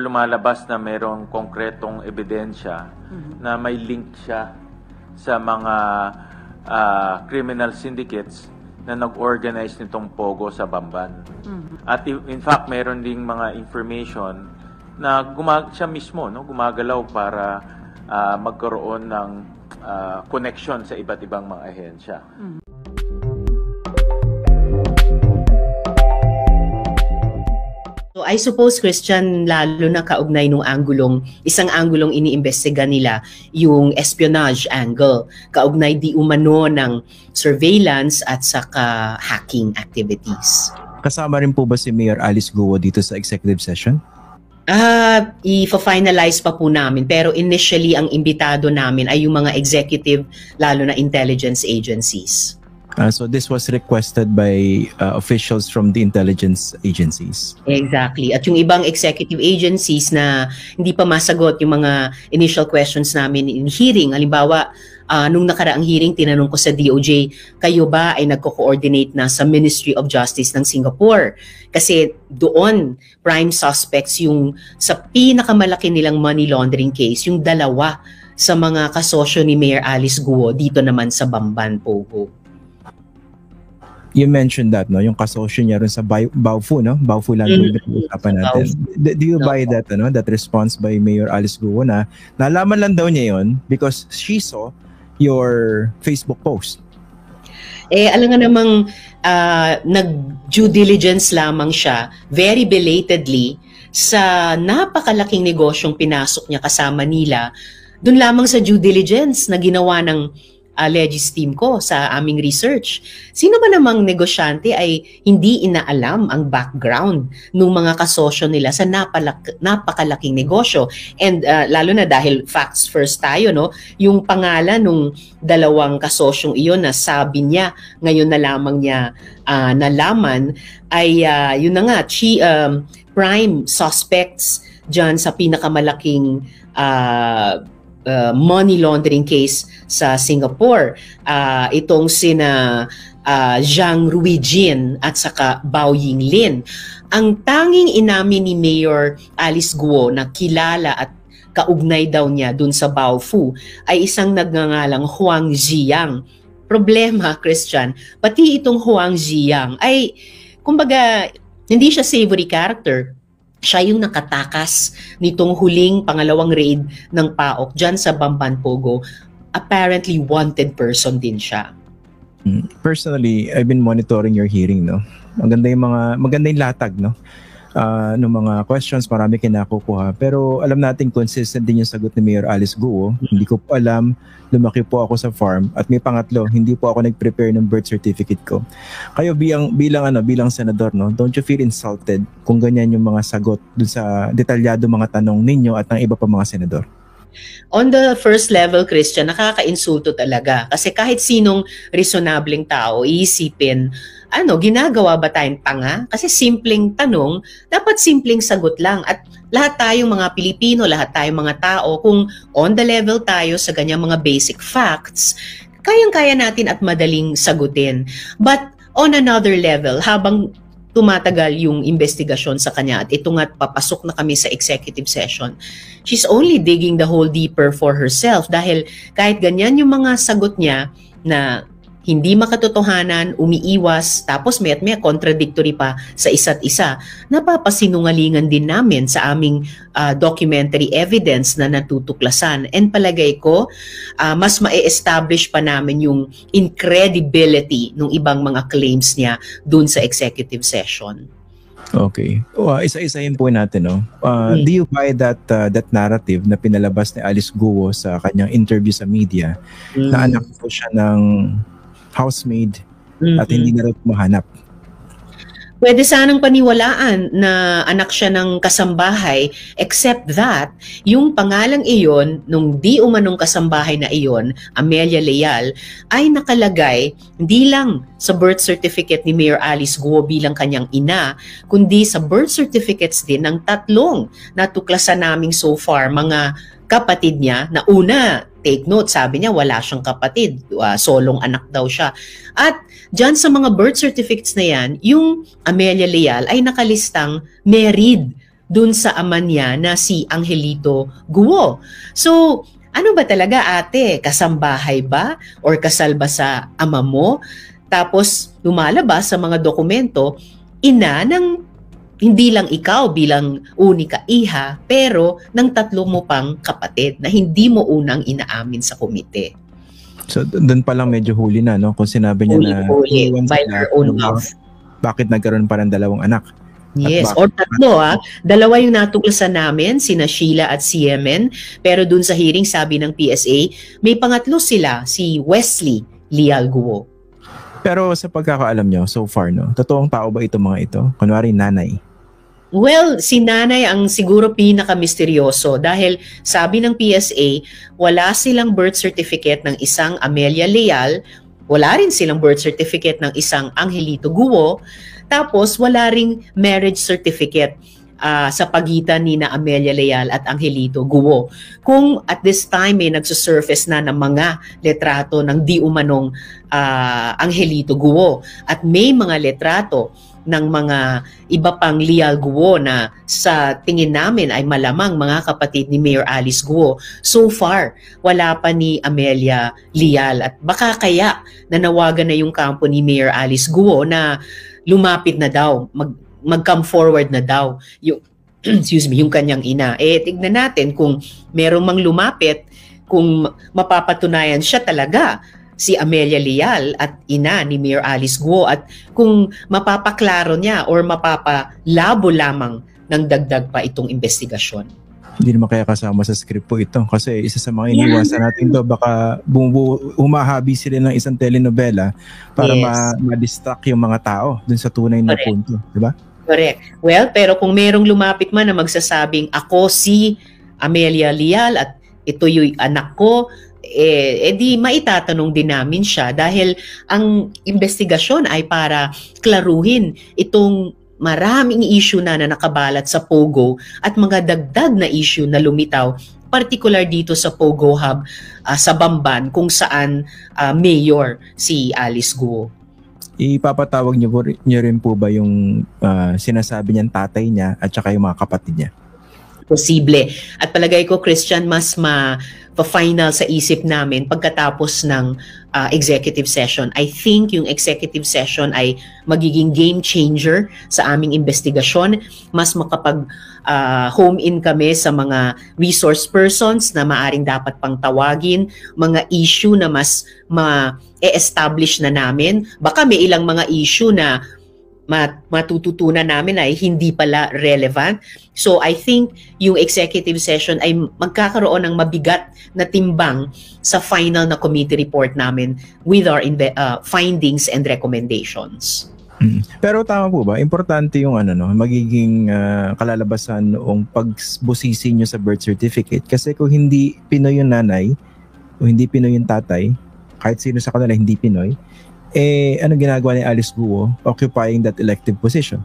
lumalabas na mayroong konkretong ebidensya na may link siya sa mga criminal syndicates na nag-organize nitong Pogo sa Bamban. At in fact, mayroon ding mga information na siya mismo gumagalaw para magkaroon ng connection sa iba't ibang mga ahensya. So I suppose, Christian, lalo na kaugnay nung isang anggulong iniimbestiga nila, yung espionage angle, kaugnay di umano ng surveillance at saka hacking activities. Kasama rin po ba si Mayor Alice Guo dito sa executive session? I-finalize pa po namin, pero initially ang imbitado namin ay yung mga executive, lalo na intelligence agencies. So this was requested by officials from the intelligence agencies. Exactly. At yung ibang executive agencies na hindi pa masagot yung mga initial questions namin in hearing. Halimbawa, nung nakaraang hearing, tinanong ko sa DOJ, kayo ba ay nagko-coordinate na sa Ministry of Justice ng Singapore? Kasi doon, prime suspects yung sa pinakamalaki nilang money laundering case, yung dalawa sa mga kasosyo ni Mayor Alice Guo dito naman sa Bamban, Pogo. You mentioned that, yung kasosyo niya rin sa Baofu, Baofu Land Board na usapan natin. Do you buy that, that response by Mayor Alice Guo na nalaman lang daw niya yon because she saw your Facebook post? Alam nga namang nag-due diligence lamang siya, very belatedly, sa napakalaking negosyong pinasok niya kasama nila, dun lamang sa due diligence na ginawa ng Legis team ko sa aming research. Sino ba namang negosyante ay hindi inaalam ang background ng mga kasosyo nila sa napakalaking negosyo? And lalo na dahil facts first tayo, yung pangalan ng dalawang kasosyong iyon na sabi niya, ngayon na lamang niya nalaman, ay yun na nga, prime suspects dyan sa pinakamalaking money laundering case sa Singapore. Itong sina Zhang Ruijin at saka Bao Yinglin. Ang tanging inamin ni Mayor Alice Guo na kilala at kaugnay daw niya dun sa Baofu ay isang nagngangalang Huang Ziyang. Problema, Christian, pati itong Huang Ziyang ay, kumbaga, hindi siya savory character. Siya yung nakatakas nitong huling pangalawang raid ng PAOK dyan sa Bamban, Pogo. Apparently wanted person din siya. Personally, I've been monitoring your hearing, Maganda yung latag, ng mga questions, marami kinakukuha. Pero alam natin consistent din yung sagot ni Mayor Alice Guo. Hindi ko po alam, lumaki po ako sa farm. At may pangatlo, hindi po ako nag-prepare ng birth certificate ko. Kayo bilang senador, don't you feel insulted kung ganyan yung mga sagot dun sa detalyado mga tanong ninyo at ng iba pa mga senador? On the first level, Christian, nakaka-insulto talaga. Kasi kahit sinong reasonableng tao, iisipin, ginagawa ba tayong tanga? Kasi simpleng tanong, dapat simpleng sagot lang. At lahat tayong mga Pilipino, lahat tayong mga tao, kung on the level tayo sa ganyang mga basic facts, kayang-kaya natin at madaling sagutin. But on another level, habang tumatagal yung investigasyon sa kanya at ito nga't papasok na kami sa executive session, she's only digging the hole deeper for herself dahil kahit ganyan yung mga sagot niya na hindi makatotohanan, umiiwas, tapos may contradictory pa sa isa't isa, napapasinungalingan din namin sa aming documentary evidence na natutuklasan. And palagay ko, mas ma-establish pa namin yung incredibility ng ibang mga claims niya dun sa executive session. Okay. Isa-isahin po natin, Do you buy that narrative na pinalabas ni Alice Guo sa kanyang interview sa media na anak po siya ng housemaid at hindi na rin mahanap? Pwede sanang paniwalaan na anak siya ng kasambahay, except that yung pangalang iyon, nung di umanong kasambahay na iyon, Amelia Leal, ay nakalagay hindi lang sa birth certificate ni Mayor Alice Guo bilang kanyang ina, kundi sa birth certificates din ng tatlong natuklasan naming so far mga kapatid niya na una, take note, sabi niya wala siyang kapatid, solong anak daw siya. At dyan sa mga birth certificates na yan, yung Amelia Leal ay nakalistang married dun sa ama niya na si Angelito Guo. So, ano ba talaga ate? Kasambahay ba? Or kasal ba sa ama mo? Tapos lumalabas sa mga dokumento, ina ng hindi lang ikaw bilang unika iha, pero ng 3 mo pang kapatid na hindi mo unang inaamin sa komite. So doon pa lang medyo huli na, no? Kung sinabi niya na huli by her own mouth. Bakit nagkaroon pa ng 2 anak? Yes, or 3 2 yung natuklasan namin, sina Sheila at si Yemen, pero dun sa hearing sabi ng PSA, may pangatlo sila, si Wesley Leal Guo. Pero sa pagkakaalam nyo, so far, no? Totoong tao ba itong mga ito? Kunwari nanay. Well, si nanay ang siguro pinaka-misteryoso dahil sabi ng PSA, wala silang birth certificate ng isang Amelia Leal, wala rin silang birth certificate ng isang Angelito Guo, tapos wala ring marriage certificate sa pagitan ni na Amelia Leal at Angelito Guo. Kung at this time may nagsusurface na ng mga letrato ng di umanong Angelito Guo at may mga letrato ng mga iba pang Leal Guo na sa tingin namin ay malamang mga kapatid ni Mayor Alice Guo. So far, wala pa ni Amelia Leal at baka kaya nanawagan na yung kampo ni Mayor Alice Guo na lumapit na daw, mag-come forward na daw yung, yung kanyang ina. Tignan natin kung merong mang lumapit, kung mapapatunayan siya talaga si Amelia Leal at ina ni Mayor Alice Guo at kung mapapaklaro niya or mapapalabo lamang ng dagdag pa itong investigasyon. Hindi naman kaya kasama sa script po ito kasi isa sa mga iniwasan natin to baka humahabi sila ng isang telenovela para ma-distract yung mga tao dun sa tunay na punto, di ba? Correct. Well, pero kung merong lumapit man na magsasabing ako si Amelia Leal at ito yung anak ko, di maitatanong din namin siya dahil ang investigasyon ay para klaruhin itong maraming issue na nakabalat sa Pogo at mga dagdag na issue na lumitaw, particular dito sa Pogo Hub sa Bamban kung saan mayor si Alice Guo. Ipapatawag niyo rin po ba yung sinasabi niyang tatay niya at saka yung mga kapatid niya? Posible. At palagay ko, Christian, mas ma-final sa isip namin pagkatapos ng executive session. I think yung executive session ay magiging game changer sa aming investigasyon. Mas makapag home in kami sa mga resource persons na maaring dapat pang tawagin, mga issue na mas ma-establish na namin. Baka may ilang mga issue na matututunan namin ay hindi pala relevant. So I think yung executive session ay magkakaroon ng mabigat na timbang sa final na committee report namin with our findings and recommendations. Pero tama po ba? Importante yung magiging kalalabasan noong pagbusisi nyo sa birth certificate. Kasi kung hindi Pinoy yung nanay o hindi Pinoy yung tatay, kahit sino sa kanila hindi Pinoy, ano ginagawa ni Alice Guo occupying that elective position?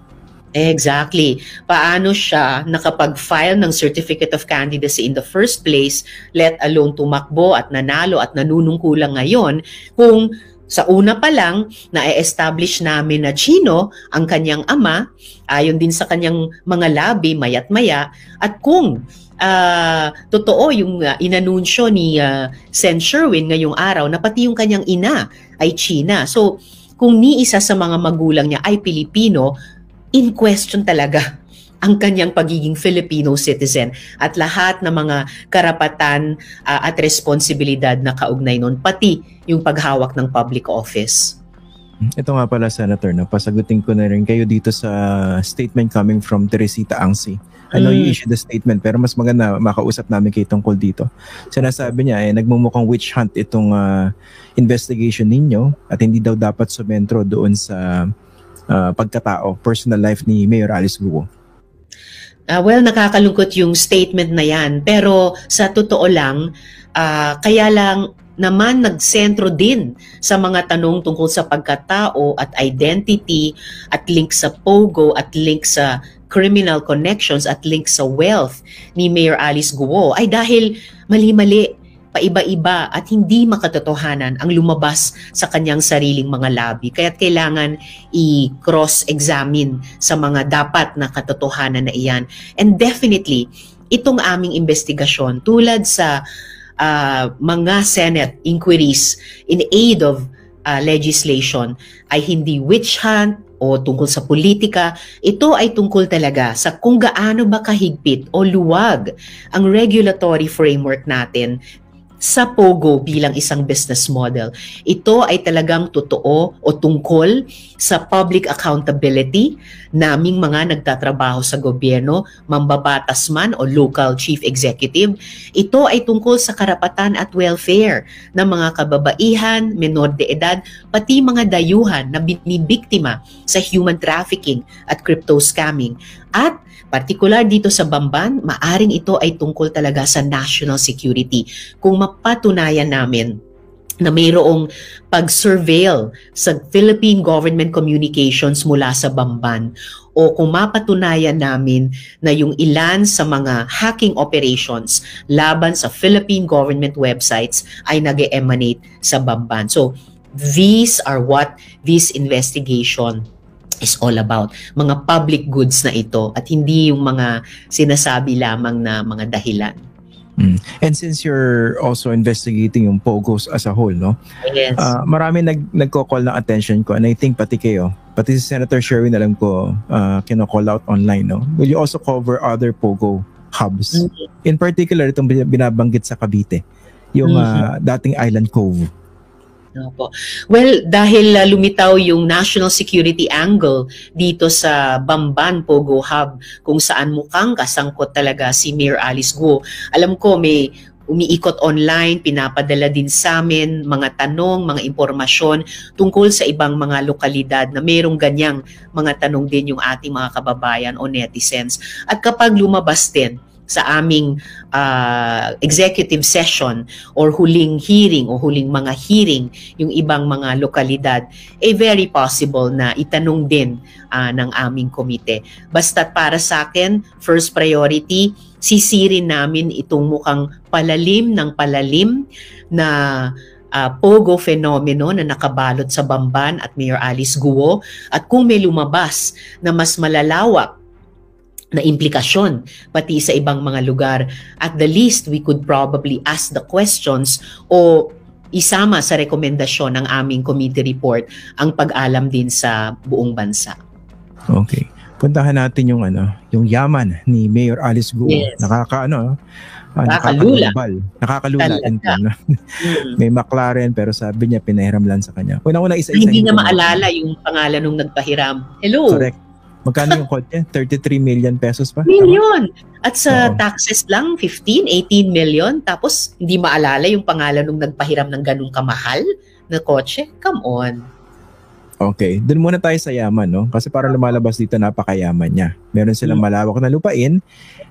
Exactly. Paano siya nakapag-file ng Certificate of Candidacy in the first place, let alone tumakbo at nanalo at nanunungkulang ngayon, kung sa una pa lang na-establish namin na Chino ang kanyang ama, ayon din sa kanyang mga labi, mayat maya, at kung totoo yung inanunsyo ni Sen Sherwin ngayong araw na pati yung kanyang ina ay China. So, kung ni isa sa mga magulang niya ay Pilipino, in question talaga ang kanyang pagiging Filipino citizen at lahat ng mga karapatan at responsibilidad na kaugnay nun, pati yung paghawak ng public office. Ito nga pala, Senator, pasagutin ko na rin kayo dito sa statement coming from Teresita Angsi. I know you issued the statement pero mas maganda makausap namin kayo tungkol dito. Sinasabi niya nagmumukhang witch hunt itong investigation ninyo at hindi daw dapat sumentro doon sa pagkatao, personal life ni Mayor Alice Guo. Well, nakakalungkot yung statement na yan pero sa totoo lang, kaya lang naman nagsentro din sa mga tanong tungkol sa pagkatao at identity at link sa Pogo at link sa criminal connections at link sa wealth ni Mayor Alice Guo ay dahil mali-mali paiba-iba at hindi makatotohanan ang lumabas sa kanyang sariling mga labi. Kaya't kailangan i-cross-examine sa mga dapat na katotohanan na iyan. And definitely, itong aming investigasyon tulad sa mga Senate inquiries in aid of legislation ay hindi witch hunt o tungkol sa politika. Ito ay tungkol talaga sa kung gaano ba kahigpit o luwag ang regulatory framework natin sa POGO bilang isang business model. Ito ay talagang totoo o tungkol sa public accountability naming mga nagtatrabaho sa gobyerno, mambabatas man o local chief executive. Ito ay tungkol sa karapatan at welfare ng mga kababaihan, menor de edad, pati mga dayuhan na binibiktima sa human trafficking at crypto scamming. At partikular dito sa Bamban, maaring ito ay tungkol talaga sa national security. Kung mapatunayan namin na mayroong pag-surveil sa Philippine government communications mula sa Bamban, o kung mapatunayan namin na yung ilan sa mga hacking operations laban sa Philippine government websites ay nag-emanate sa Bamban. So, these are what this investigation is all about. Mga public goods na ito at hindi yung mga sinasabi lamang na mga dahilan. And since you're also investigating yung POGOs as a whole, no? Yes. Marami nagko-call ng attention ko, and I think pati kayo, pati si Senator Sherwin, alam ko, kino-call out online, no? Will you also cover other POGO hubs? In particular, itong binabanggit sa Cavite, yung dating Island Cove. Opo. Well, dahil lumitaw yung national security angle dito sa Bamban POGO Hub, kung saan mukhang kasangkot talaga si Mayor Alice Guo. Alam ko may umiikot online, pinapadala din sa amin mga tanong, mga impormasyon tungkol sa ibang mga lokalidad na mayroong ganyang mga tanong din yung ating mga kababayan o netizens. At kapag lumabas din sa aming executive session or huling hearing o huling mga hearing yung ibang mga lokalidad, very possible na itanong din ng aming komite. Basta't para sa akin, first priority, sisirin namin itong mukhang palalim ng palalim na POGO fenomeno na nakabalot sa Bamban at Mayor Alice Guo, at kung may lumabas na mas malalawak na implikasyon pati sa ibang mga lugar, at the least we could probably ask the questions o isama sa rekomendasyon ng aming committee report ang pag-alam din sa buong bansa. Okay. Puntahan natin yung yaman ni Mayor Alice Guo. Yes. Nakakalula. Nakakalula. May McLaren pero sabi niya pinahiram lang sa kanya. Una-una isa-isa. Hindi niya maalala yung pangalan nung nagpahiram. Hello. Correct. Magkano yung kotse? 33 million pesos pa? Million. At sa taxes lang, 15, 18 million. Tapos hindi maalala yung pangalan nung nagpahiram ng ganung kamahal na kotse. Come on. Okay. Doon muna tayo sa yaman, no? Kasi parang lumalabas dito napakayaman niya. Meron silang malawak na lupain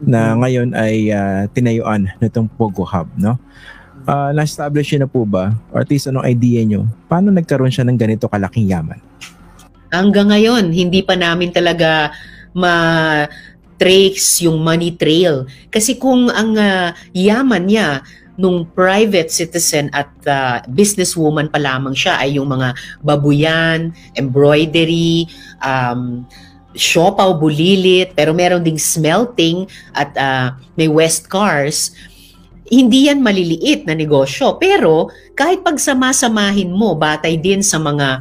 na ngayon ay tinayuan nitong POGO Hub, no? Na-establish na po ba? Or at least anong idea nyo? Paano nagkaroon siya ng ganito kalaking yaman? Hanggang ngayon, hindi pa namin talaga ma-trace yung money trail. Kasi kung ang yaman niya nung private citizen at businesswoman pa lamang siya ay yung mga babuyan, embroidery, siopaw, bulilit, pero meron ding smelting at may West Cars, hindi yan maliliit na negosyo. Pero kahit pagsama-samahin mo, batay din sa mga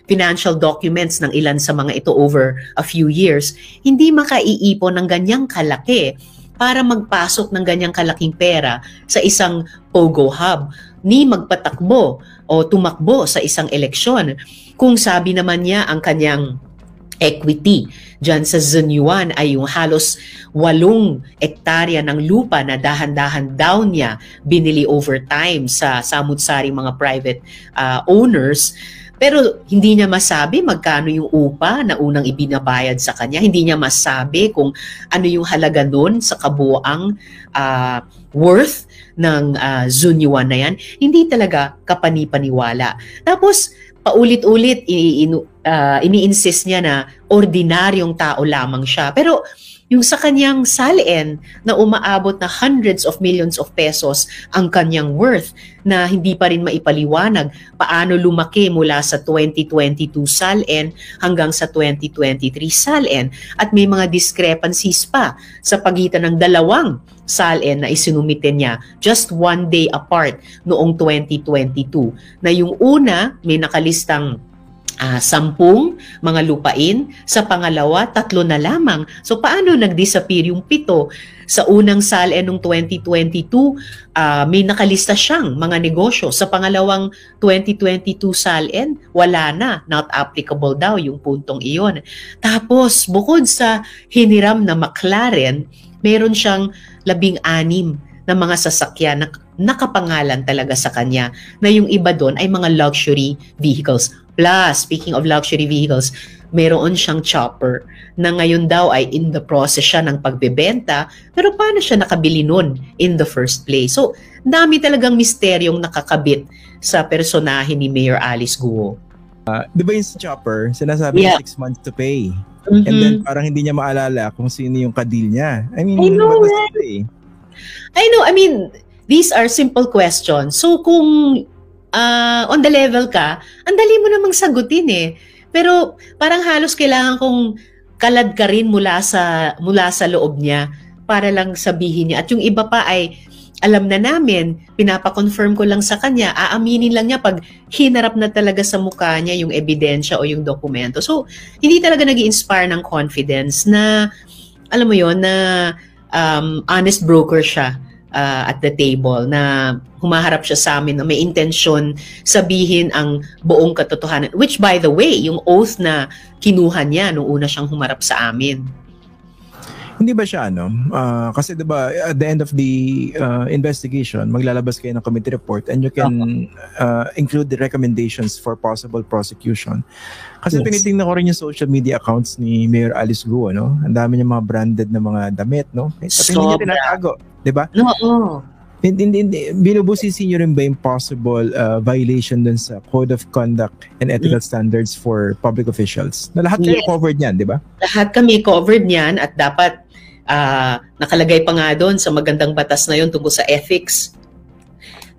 financial documents ng ilan sa mga ito over a few years, hindi makaiipon ng ganyang kalaki para magpasok ng ganyang kalaking pera sa isang POGO Hub, ni magpatakbo o tumakbo sa isang eleksyon. Kung sabi naman niya ang kanyang equity dyan sa Zunyuan ay yung halos 8 hektarya ng lupa na dahan-dahan daw niya binili over time sa samut-saring mga private owners. Pero hindi niya masabi magkano yung upa na unang ibinabayad sa kanya. Hindi niya masabi kung ano yung halaga nun sa kabuoang worth ng Zunyuan na yan. Hindi talaga kapani-paniwala. Tapos, paulit-ulit ini-insist niya na ordinaryong tao lamang siya. Pero yung sa kanyang salin na umaabot na hundreds of millions of pesos ang kanyang worth na hindi pa rin maipaliwanag paano lumaki mula sa 2022 salin hanggang sa 2023 salin at may mga discrepancies pa sa pagitan ng dalawang salin na isinumite niya just one day apart noong 2022 na yung una may nakalistang 10 mga lupain, sa pangalawa 3 na lamang. So paano nag-disappear yung 7? Sa unang salin noong 2022, may nakalista siyang mga negosyo. Sa pangalawang 2022 salin, wala na, not applicable daw yung puntong iyon. Tapos bukod sa hiniram na McLaren, meron siyang 16 na mga sasakyan na nakapangalan talaga sa kanya na yung iba doon ay mga luxury vehicles. Plus, speaking of luxury vehicles, meron siyang chopper na ngayon daw ay in the process siya ng pagbebenta. Pero paano siya nakabili nun in the first place? So, dami talagang misteryong nakakabit sa personahe ni Mayor Alice Guo. Di ba yung sa chopper, sinasabi niya 6 months to pay. Mm-hmm. And then parang hindi niya maalala kung sino yung kadil niya. I mean, I know, what does it say? I know, I mean, these are simple questions. So kung on the level ka, ang dali mo namang sagutin eh. Pero parang halos kailangan kong kalad ka rin mula sa loob niya para lang sabihin niya. At yung iba pa ay alam na namin, pinapa-confirm ko lang sa kanya, aaminin lang niya pag hinarap na talaga sa mukha niya yung ebidensya o yung dokumento. So, hindi talaga nag-i-inspire ng confidence na, alam mo yon na honest broker siya at the table, na humaharap siya sa amin na may intensyon sabihin ang buong katotohanan. Which, by the way, yung oath na kinuha niya nung una siyang humarap sa amin. Hindi ba siya kasi 'di ba at the end of the investigation maglalabas kayo ng committee report and you can include the recommendations for possible prosecution. Kasi tinitingnan ko rin yung social media accounts ni Mayor Alice Guo, no? Ang dami niya mga branded na mga damit, no? Kasi hindi niya tinatago, 'di ba? Oo. Binubusisi niyo rin ba yung possible violation dun sa Code of Conduct and Ethical Standards for Public Officials? Na lahat kayo covered niyan, di ba? Lahat kami covered niyan at dapat nakalagay pa nga doon sa magandang batas na yun tungkol sa ethics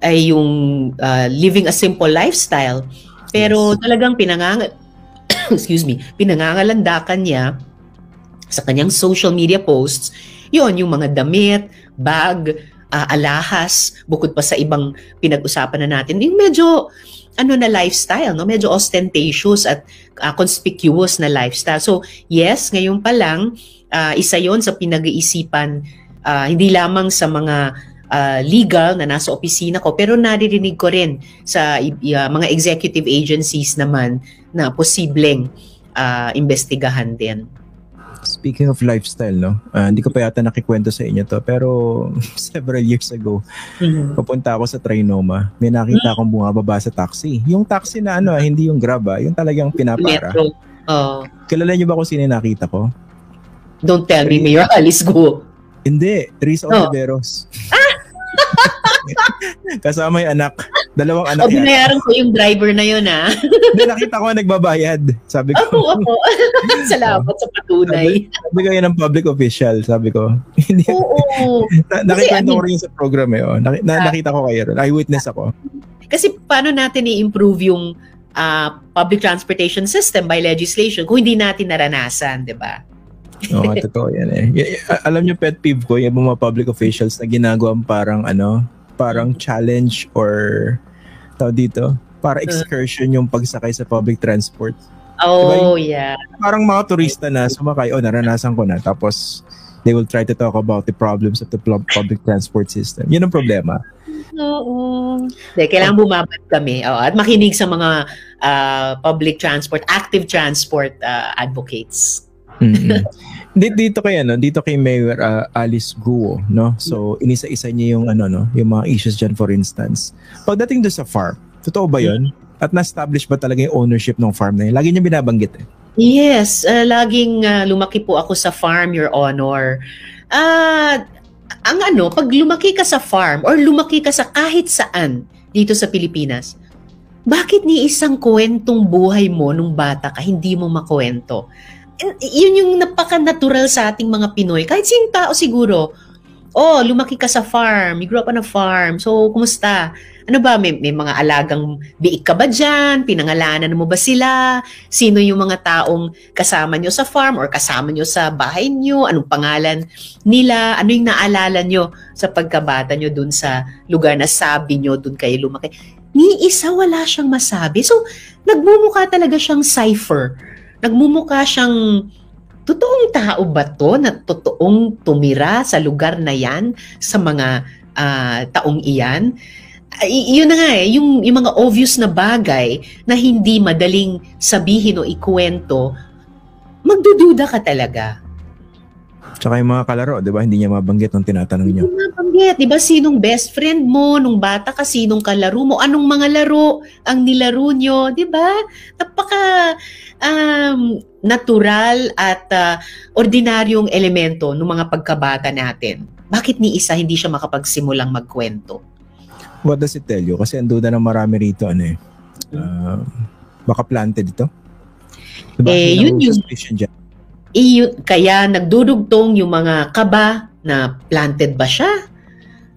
ay yung living a simple lifestyle. Pero talagang pinangangalandakan niya sa kanyang social media posts yon yung mga damit, bag, alahas, bukod pa sa ibang pinag-usapan na natin, yung medyo na lifestyle, no? Medyo ostentatious at conspicuous na lifestyle. So yes, ngayon pa lang, isa yon sa pinag-iisipan, hindi lamang sa mga legal na nasa opisina ko, pero naririnig ko rin sa mga executive agencies naman na posibleng investigahan din. Speaking of lifestyle, no? Hindi ko pa yata nakikwento sa inyo to, pero several years ago, papunta ako sa Trinoma. May nakita akong bumababa sa taxi. Yung taxi na hindi yung Grab, yung talagang pinapara. Metro. Kilala niyo ba kung sino nakita ko? Don't tell me, Mayor Alice Guo. Hindi, Risa Oliveros. Kasama yung anak. Dalawang anak yan. Binayaran ko yung driver na yun, ha? Hindi, nakita ko nagbabayad. Sabi ko. Opo. Salamat sa patunay. Sabi ko yan ang public official, sabi ko. Oo. Nakikwento ko rin sa program eh. Nakita ko kayo rin. Eyewitness ako. Kasi paano natin i-improve yung public transportation system by legislation kung hindi natin naranasan, di ba? Oo, totoo yan eh. Alam niyo, pet peeve ko, yung mga public officials na ginagawang parang challenge or dito, para excursion yung pagsakay sa public transport. Oh, diba? yeah. Parang mga turista na sumakay, naranasan ko na. Tapos, they will try to talk about the problems of the public transport system. Yun ang problema. Oo. Kailangan bumabad kami at makinig sa mga public transport, active transport advocates. Dito kay Mayor Alice Guo, no? So inisa-isa niya yung yung mga issues diyan, for instance. Pagdating doon sa farm, totoo ba 'yon? At na-establish ba talaga yung ownership ng farm na yun? Lagi niya binabanggit eh. Yes, laging lumaki po ako sa farm, Your Honor. Pag lumaki ka sa farm or lumaki ka sa kahit saan dito sa Pilipinas, bakit ni isang kwentong buhay mo nung bata ka hindi mo makwento? Yun yung napaka-natural sa ating mga Pinoy. Kahit sinong tao siguro, lumaki ka sa farm, you grew up on a farm, so kumusta? Ano ba, may mga alagang biik ka ba dyan? Pinangalanan mo ba sila? Sino yung mga taong kasama nyo sa farm or kasama nyo sa bahay nyo? Anong pangalan nila? Ano yung naalala nyo sa pagkabata nyo dun sa lugar na sabi nyo dun kayo lumaki? Ni isa wala siyang masabi. So, nagmumukha talaga siyang cipher. Nagmumukha siyang totoong tao ba to na totoong tumira sa lugar na yan sa mga taong iyan? Yun na nga yung mga obvious na bagay na hindi madaling sabihin o ikwento, magdududa ka talaga. Tsaka yung mga kalaro, di ba? Hindi niya mabanggit nung tinatanong niyo. Hindi mabanggit, di ba? Sinong best friend mo nung bata ka? Sinong kalaro mo? Anong mga laro ang nilaro nyo? Di ba? Napaka natural at ordinaryong elemento ng mga pagkabata natin. Bakit ni isa hindi siya makapagsimulang magkwento? What does it tell you? Kasi ang duda ng marami rito, baka planted ito? Diba? Yun kaya nagdudugtong yung mga kaba na planted ba siya?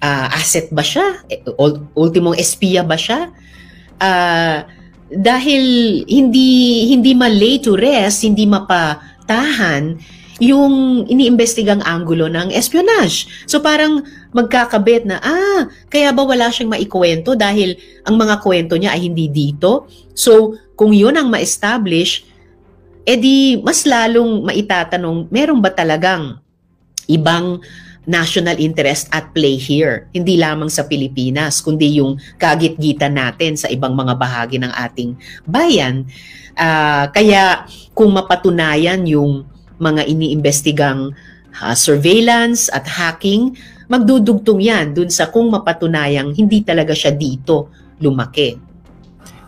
Asset ba siya? Ultimong espiya ba siya? Dahil hindi ma-lay to rest, hindi mapatahan yung iniimbestigang anggulo ng espionage. So parang magkakabit na, kaya ba wala siyang maikwento dahil ang mga kwento niya ay hindi dito? So kung yun ang ma-establish, edi mas lalong maitatanong, meron ba talagang ibang national interest at play here? Hindi lamang sa Pilipinas, kundi yung kagit-gitan natin sa ibang mga bahagi ng ating bayan. Kaya kung mapatunayan yung mga iniimbestigang surveillance at hacking, magdudugtong yan dun sa kung mapatunayang hindi talaga siya dito lumaki.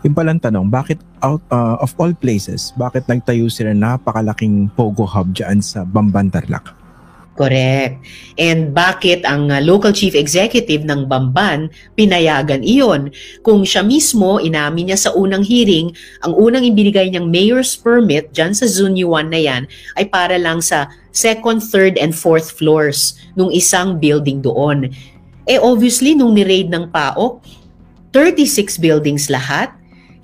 Yung palang tanong, bakit of all places, bakit nagtayo sila napakalaking Pogo Hub dyan sa Bamban, Tarlac? Correct. And bakit ang local chief executive ng Bamban pinayagan iyon? Kung siya mismo, inamin niya sa unang hearing, ang unang ibinigay niyang mayor's permit dyan sa Zone 1 na yan ay para lang sa second, third, and fourth floors nung isang building doon. Obviously, nung ni-raid ng PAOK, 36 buildings lahat,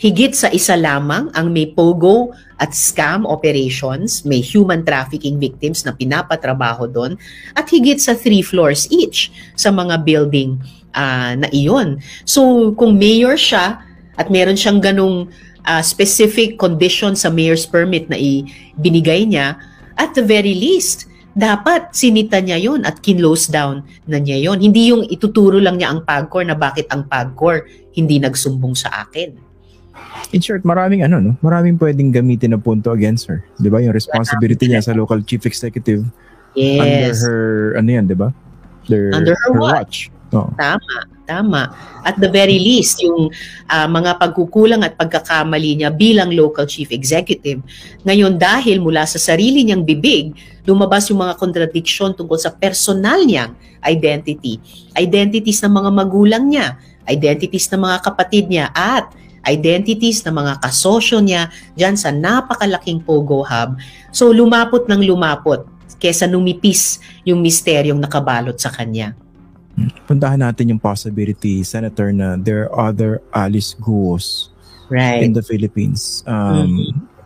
higit sa isa lamang ang may pogo at scam operations, may human trafficking victims na pinapatrabaho doon, at higit sa 3 floors each sa mga building na iyon. So kung mayor siya at meron siyang ganung specific condition sa mayor's permit na ibinigay niya, at the very least, dapat sinita niya yon at kinlose down na niya yon. Hindi yung ituturo lang niya ang PAGCOR na bakit ang PAGCOR hindi nagsumbong sa akin. In short, maraming pwedeng gamitin na punto against her. 'Di ba? Yung responsibility niya sa local chief executive. Yes. Under her 'di ba? Under her watch. Oh. Tama. At the very least, yung mga pagkukulang at pagkakamali niya bilang local chief executive, ngayon dahil mula sa sarili niyang bibig, lumabas yung mga contradiction tungkol sa personal niyang identities ng mga magulang niya, identities ng mga kapatid niya, at identities ng mga kasosyo niya dyan sa napakalaking Pogo Hub. So lumapot ng lumapot kesa numipis yung misteryong nakabalot sa kanya. Puntahan natin yung possibility, Senator, na there are other Alice Guos in the Philippines.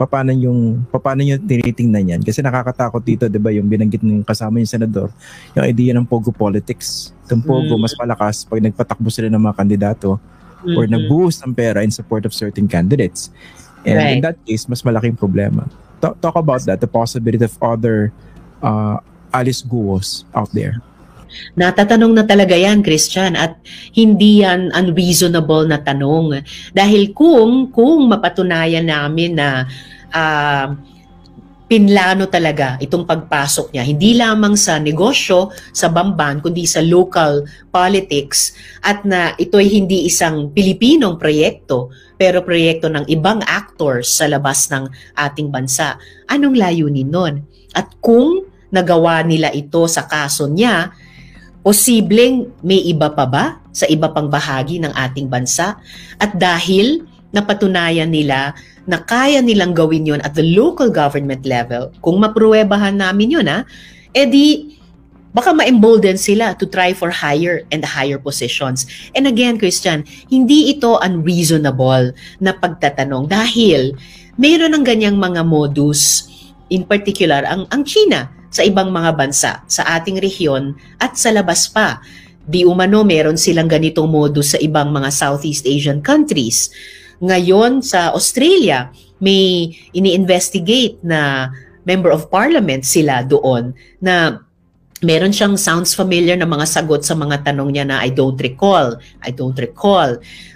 Paano nyo tinitingnan yan? Kasi nakakatakot dito, di ba, yung binanggit ng kasama yung senador, yung idea ng Pogo politics. Yung Pogo, mas malakas pag nagpatakbo sila ng mga kandidato or nag-boost ang pera in support of certain candidates. And in that case, mas malaking problema. Talk about that, the possibility of other Alice Guos out there. Natatanong na talaga yan, Christian, at hindi yan unreasonable na tanong. Dahil kung mapatunayan namin na pinlano talaga itong pagpasok niya, hindi lamang sa negosyo, sa Bamban, kundi sa local politics, at na ito'y hindi isang Pilipinong proyekto, pero proyekto ng ibang actors sa labas ng ating bansa. Anong layunin nun? At kung nagawa nila ito sa kaso niya, posibleng may iba pa ba sa iba pang bahagi ng ating bansa? At dahil napatunayan nila na kaya nilang gawin yon at the local government level, kung mapruwebahan namin yun, edi baka ma-embolden sila to try for higher and higher positions. And again, Christian, hindi ito unreasonable na pagtatanong dahil mayroon ng ganyang mga modus, in particular, ang China sa ibang mga bansa, sa ating rehiyon at sa labas pa. Di umano, meron silang ganitong modus sa ibang mga Southeast Asian countries. Ngayon, sa Australia, may ini-investigate na member of parliament sila doon na meron siyang sounds familiar na mga sagot sa mga tanong niya na I don't recall.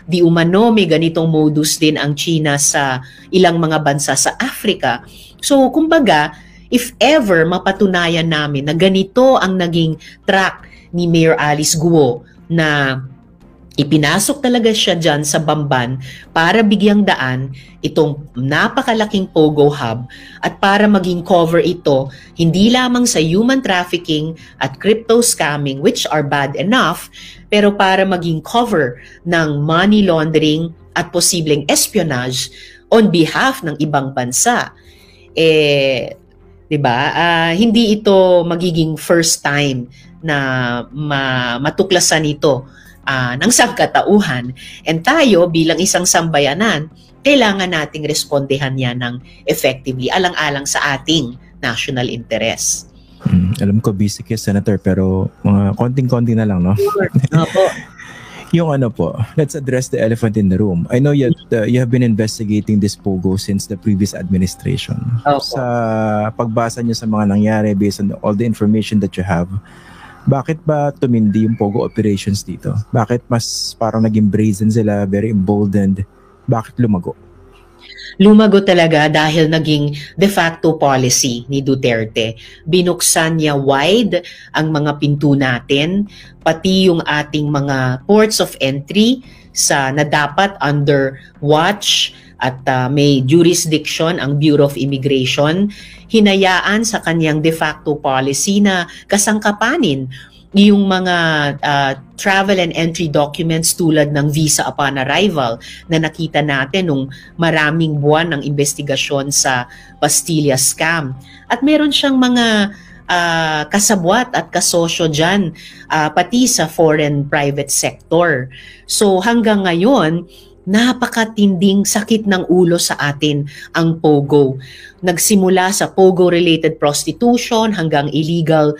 Di umano, may ganitong modus din ang China sa ilang mga bansa sa Africa. So, kumbaga, if ever mapatunayan namin na ganito ang naging track ni Mayor Alice Guo na ipinasok talaga siya dyan sa Bamban para bigyang daan itong napakalaking Pogo Hub at para maging cover ito hindi lamang sa human trafficking at crypto scamming, which are bad enough, pero para maging cover ng money laundering at posibleng espionage on behalf ng ibang bansa. Diba? Hindi ito magiging first time na matuklasan ito ng sangkatauhan. And tayo bilang isang sambayanan, kailangan nating respondehan yan ng effectively alang-alang sa ating national interest. Alam ko busy kayo, Senator, pero mga konting-konti na lang, no? Opo. Yung let's address the elephant in the room. I know you have been investigating this Pogo since the previous administration. Opo. Sa pagbasa niyo sa mga nangyari based on all the information that you have, bakit ba tumindi yung Pogo operations dito? Bakit mas parang naging brazen sila, very emboldened? Bakit lumago? Lumago talaga dahil naging de facto policy ni Duterte. Binuksan niya wide ang mga pinto natin, pati yung ating mga ports of entry na dapat under watch at may jurisdiction ang Bureau of Immigration. Hinayaan sa kanyang de facto policy na kasangkapanin yung mga travel and entry documents tulad ng visa upon arrival na nakita natin nung maraming buwan ng investigasyon sa Pastilla scam. At meron siyang mga kasabwat at kasosyo dyan, pati sa foreign private sector. So hanggang ngayon, napakatinding sakit ng ulo sa atin ang Pogo. Nagsimula sa Pogo-related prostitution hanggang illegal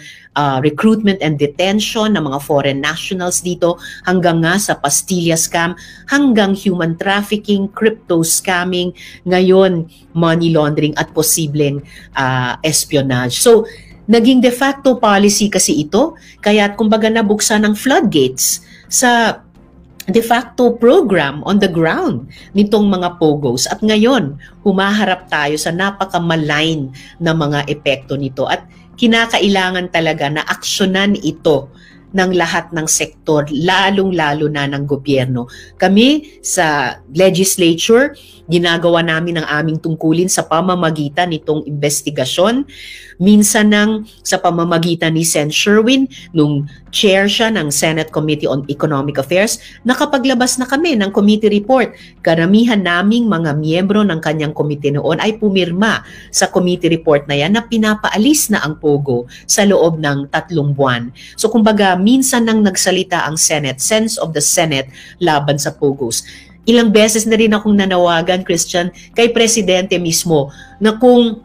recruitment and detention ng mga foreign nationals dito, hanggang nga sa Pastilla scam, hanggang human trafficking, crypto scamming, ngayon money laundering at posibleng espionage. So, naging de facto policy kasi ito, kaya kumbaga nabuksan ng floodgates sa de facto program on the ground nitong mga Pogos. At ngayon, humaharap tayo sa napaka-malign na mga epekto nito at kinakailangan talaga na aksyonan ito ng lahat ng sektor, lalong-lalo na ng gobyerno. Kami sa legislature, ginagawa namin ang aming tungkulin sa pamamagitan nitong investigasyon. Minsan sa pamamagitan ni Sen. Sherwin, nung chair siya ng Senate Committee on Economic Affairs, nakapaglabas na kami ng committee report. Karamihan naming mga miyembro ng kanyang komite noon ay pumirma sa committee report na yan na pinapaalis na ang Pogo sa loob ng 3 buwan. So kumbaga, minsan nang nagsalita ang Senate, sense of the Senate laban sa Pogos. Ilang beses na rin akong nanawagan, Christian, kay Presidente mismo na kung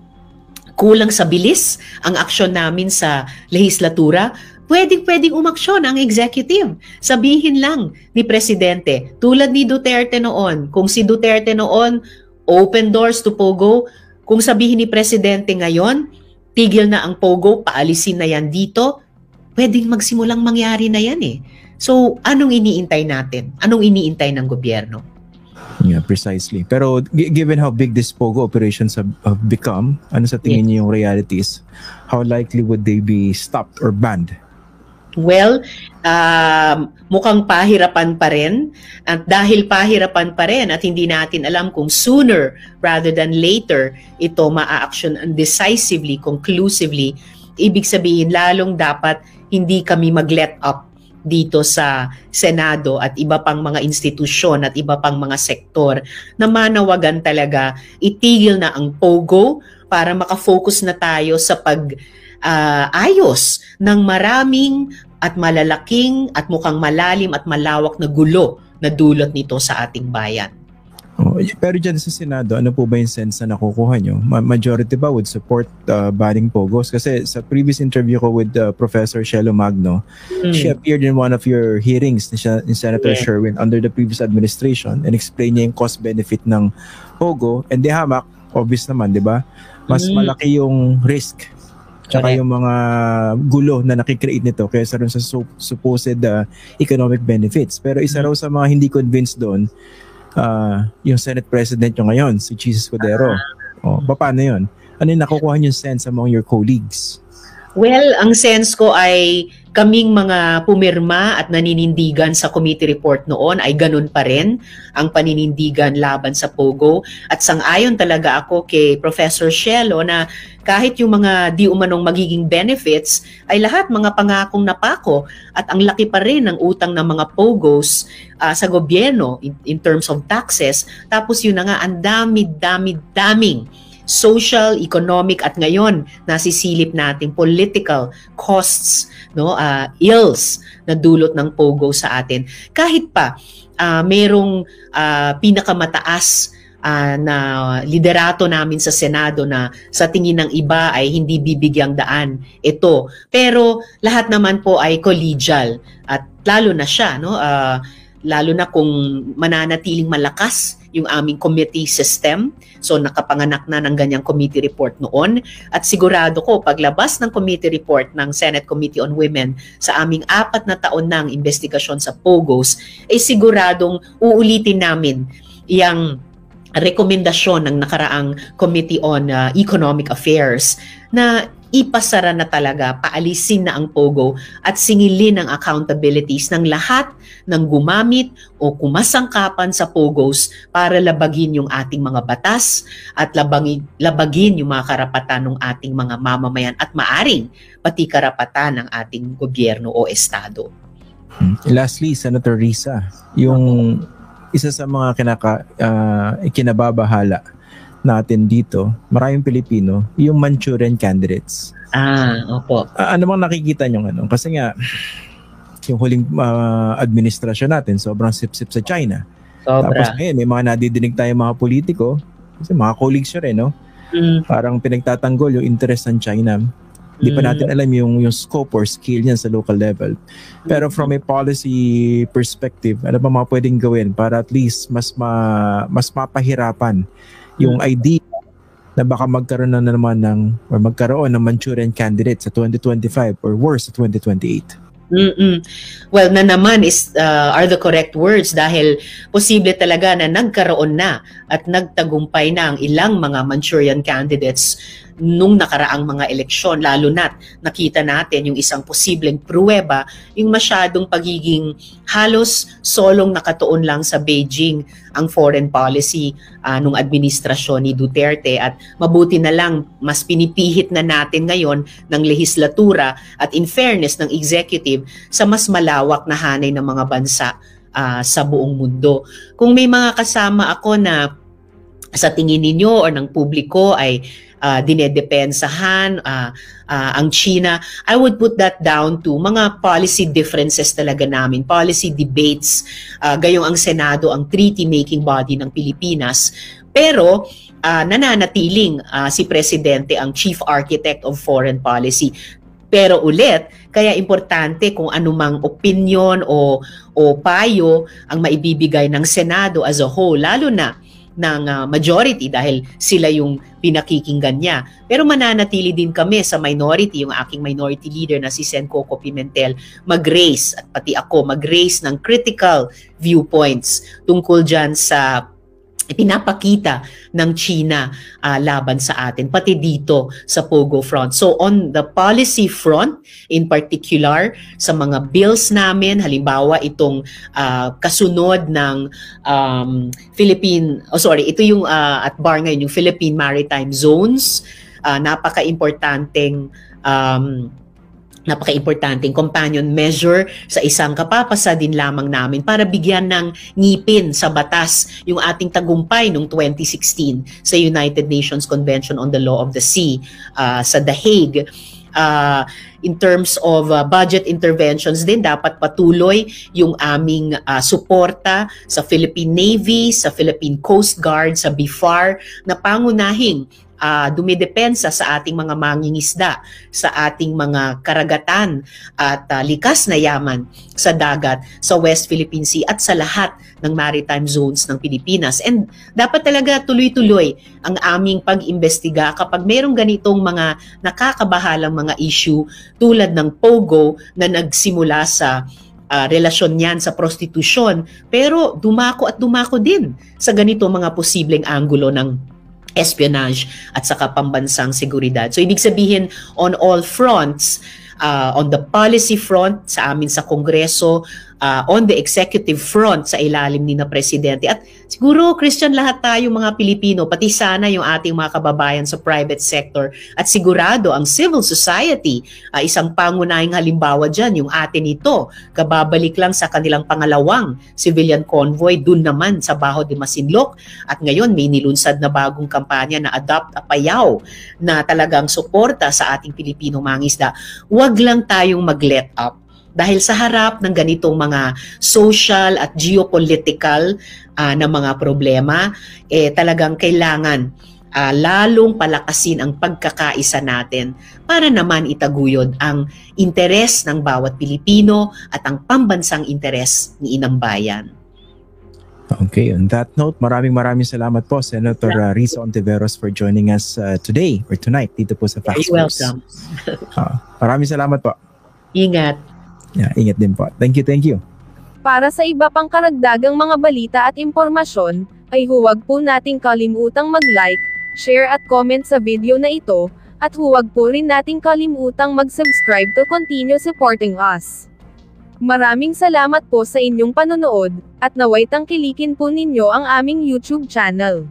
kulang sa bilis ang aksyon namin sa lehislatura, pwedeng umaksyon ang executive. Sabihin lang ni Presidente, tulad ni Duterte noon, kung si Duterte noon, open doors to Pogo, kung sabihin ni Presidente ngayon, tigil na ang Pogo, paalisin na yan dito, pwedeng magsimulang mangyari na yan eh. So, anong iniintay natin? Anong iniintay ng gobyerno? Yeah, precisely. Pero given how big these Pogo operations have become, ano sa tingin niyo yung realities? How likely would they be stopped or banned? Well, mukhang pahirapan pa rin. At dahil pahirapan pa rin at hindi natin alam kung sooner rather than later ito maa-action decisively, conclusively, ibig sabihin lalong dapat hindi kami mag-let up dito sa Senado at iba pang mga institusyon at iba pang mga sektor na manawagan talaga itigil na ang POGO para makafocus na tayo sa ayos ng maraming at malalaking at mukhang malalim at malawak na gulo na dulot nito sa ating bayan. Pero dyan sa Senado, ano po ba yung sense na nakukuha nyo? Majority ba would support banning POGOs? Kasi sa previous interview ko with Professor Shelo Magno, she appeared in one of your hearings ni Senator Sherwin under the previous administration and explained niya yung cost-benefit ng POGO. And the hamak, obvious naman, di ba? Mas malaki yung risk tsaka yung mga gulo na nakikreate nito kaysa rin sa supposed economic benefits. Pero isa raw sa mga hindi convinced doon, yung Senate President nyo ngayon, si Jesus Cordero. Paano yun? Ano yung nakukuha yung sense among your colleagues? Well, ang sense ko ay kaming mga pumirma at naninindigan sa committee report noon ay ganun pa rin ang paninindigan laban sa POGO. At sang-ayon talaga ako kay Professor Shelo na kahit yung mga di umanong magiging benefits ay lahat mga pangakong napako at ang laki pa rin ng utang ng mga POGOs sa gobyerno in terms of taxes. Tapos yun na nga, ang daming social, economic at ngayon nasisilip natin political costs, ills na dulot ng POGO sa atin. Kahit pa merong pinakamataas na liderato namin sa Senado na sa tingin ng iba ay hindi bibigyang daan ito. Pero lahat naman po ay collegial at lalo na siya, lalo na kung mananatiling malakas yung aming committee system. So nakapanganak na ng ganyang committee report noon. At sigurado ko, paglabas ng committee report ng Senate Committee on Women sa aming 4 na taon ng investigasyon sa POGOs, ay siguradong uulitin namin yung rekomendasyon ng nakaraang Committee on Economic Affairs na ipasara na talaga, paalisin na ang POGO at singilin ang accountabilities ng lahat ng gumamit o kumasangkapan sa POGOs para labagin yung ating mga batas at labagin yung mga karapatan ng ating mga mamamayan at maaring pati karapatan ng ating gobyerno o estado. Lastly, Senator Risa, yung isa sa mga kinababahala natin dito, maraming Pilipino, yung Manchurian candidates. Opo. Ano bang nakikita nyo ano? Kasi nga, yung huling administrasyon natin, sobrang sip-sip sa China. Sobra. Tapos ngayon, may mga nadidinig tayo mga politiko, kasi mga colleagues nyo rin, no? Parang pinagtatanggol yung interest ng China. Hindi pa natin alam yung scope or scale niyan sa local level. Pero from a policy perspective, ano ba mga pwedeng gawin para at least mas mapahirapan yung idea na baka magkaroon na naman magkaroon ng Manchurian candidate sa 2025 or worse sa 2028. Well, na naman are the correct words dahil posible talaga na nagkaroon na at nagtagumpay na ang ilang mga Manchurian candidates nung nakaraang mga eleksyon, lalo na't nakita natin yung isang posibleng pruweba, yung masyadong pagiging halos solong nakatuon lang sa Beijing ang foreign policy nung administrasyon ni Duterte at mabuti na lang mas pinipihit na natin ngayon ng lehislatura at in fairness ng executive sa mas malawak na hanay ng mga bansa sa buong mundo. Kung may mga kasama ako na sa tingin ninyo or ng publiko ay dinedepensahan ang China, I would put that down to mga policy differences talaga namin, policy debates. Gayong ang Senado, ang treaty-making body ng Pilipinas. Pero nananatiling si Presidente ang chief architect of foreign policy. Pero ulit, kaya importante kung anumang opinion o payo ang maibibigay ng Senado as a whole, lalo na ng majority dahil sila yung pinakikinggan niya. Pero mananatili din kami sa minority, yung aking minority leader na si Sen Coco Pimentel, mag-raise at pati ako mag-raise ng critical viewpoints tungkol dyan sa pinapakita ng China laban sa atin, pati dito sa POGO front. So on the policy front, in particular, sa mga bills namin, halimbawa itong kasunod ng ito yung at bar ngayon, yung Philippine Maritime Zones, napaka-importanteng napaka-importanting companion measure sa isang kapapasa din lamang namin para bigyan ng ngipin sa batas yung ating tagumpay noong 2016 sa United Nations Convention on the Law of the Sea sa The Hague. In terms of budget interventions din, dapat patuloy yung aming suporta sa Philippine Navy, sa Philippine Coast Guard, sa BIFAR na pangunahing dumidepensa sa ating mga mangingisda, sa ating mga karagatan at likas na yaman sa dagat, sa West Philippine Sea at sa lahat ng maritime zones ng Pilipinas. And dapat talaga tuloy-tuloy ang aming pag-imbestiga kapag mayroong ganitong mga nakakabahalang mga issue tulad ng POGO na nagsimula sa relasyon niyan sa prostitusyon pero dumako din sa ganito mga posibleng anggulo ng espionage at saka pambansang seguridad. So ibig sabihin on all fronts, on the policy front sa amin sa Kongreso, on the executive front sa ilalim ni na Presidente at siguro Christian lahat tayo mga Pilipino, pati sana yung ating mga kababayan sa private sector at sigurado ang civil society, isang pangunahing halimbawa dyan yung atin ito, kababalik lang sa kanilang pangalawang civilian convoy dun naman sa Baho de Masinloc at ngayon may nilunsad na bagong kampanya na Adopt a Payaw na talagang suporta sa ating Pilipino mangisda. Huwag lang tayong mag-let up. Dahil sa harap ng ganitong mga social at geopolitical na mga problema, talagang kailangan lalong palakasin ang pagkakaisa natin para naman itaguyod ang interes ng bawat Pilipino at ang pambansang interes ni Inang Bayan. Okay, on that note, maraming salamat po, Senator Risa Ontiveros, for joining us today or tonight dito po sa Facts You're News. welcome. Maraming salamat po. Ingat. Yeah, ingat din po. Thank you. Para sa iba pang karagdagang mga balita at impormasyon, ay huwag po nating kalimutang mag-like, share at comment sa video na ito, at huwag po rin nating kalimutang mag-subscribe to continue supporting us. Maraming salamat po sa inyong panonood, at naway tangkilikin po ninyo ang aming YouTube channel.